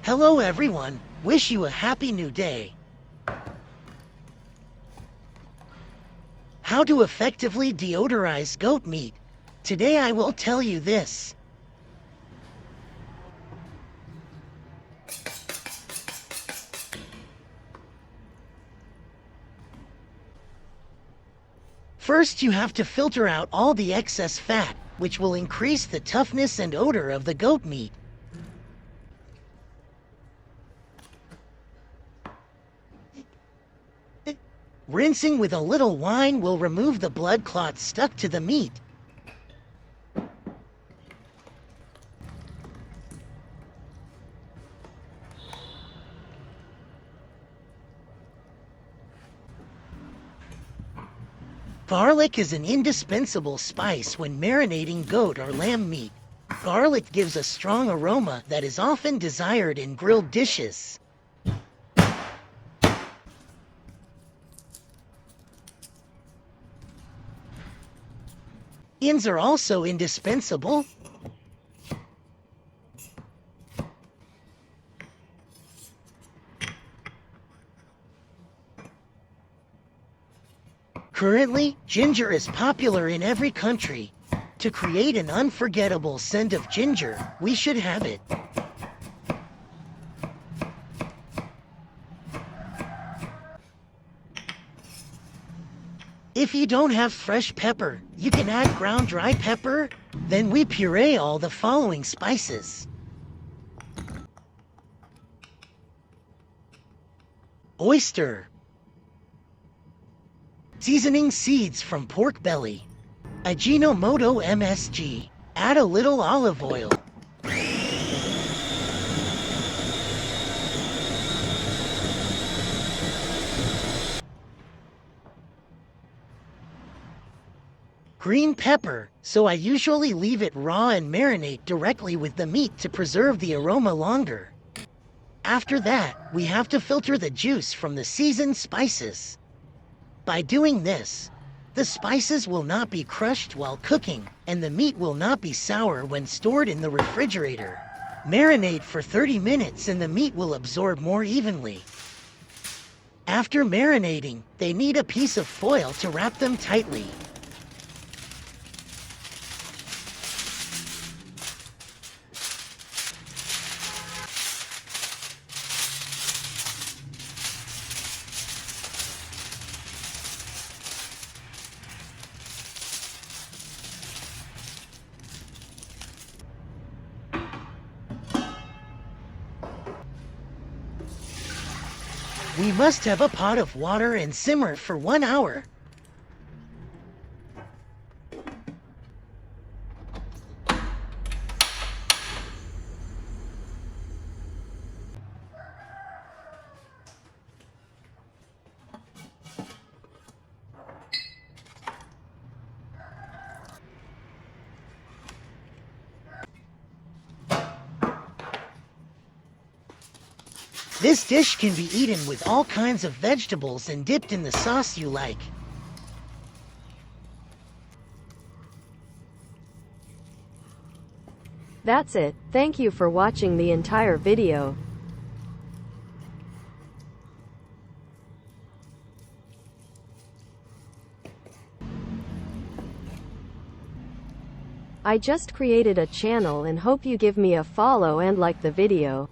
Hello everyone, wish you a happy new day. How to effectively deodorize goat meat. Today I will tell you this. First, you have to filter out all the excess fat, which will increase the toughness and odor of the goat meat. Rinsing with a little wine will remove the blood clots stuck to the meat. Garlic is an indispensable spice when marinating goat or lamb meat. Garlic gives a strong aroma that is often desired in grilled dishes. Onions are also indispensable. Currently, ginger is popular in every country. To create an unforgettable scent of ginger, we should have it. If you don't have fresh pepper, you can add ground dry pepper. Then we puree all the following spices. Oyster. Seasoning seeds from pork belly. Ajinomoto MSG. Add a little olive oil. Green pepper, so I usually leave it raw and marinate directly with the meat to preserve the aroma longer. After that, we have to filter the juice from the seasoned spices. By doing this, the spices will not be crushed while cooking, and the meat will not be sour when stored in the refrigerator. Marinate for 30 minutes and the meat will absorb more evenly. After marinating, they need a piece of foil to wrap them tightly. We must have a pot of water and simmer for 1 hour. This dish can be eaten with all kinds of vegetables and dipped in the sauce you like. That's it. Thank you for watching the entire video. I just created a channel and hope you give me a follow and like the video.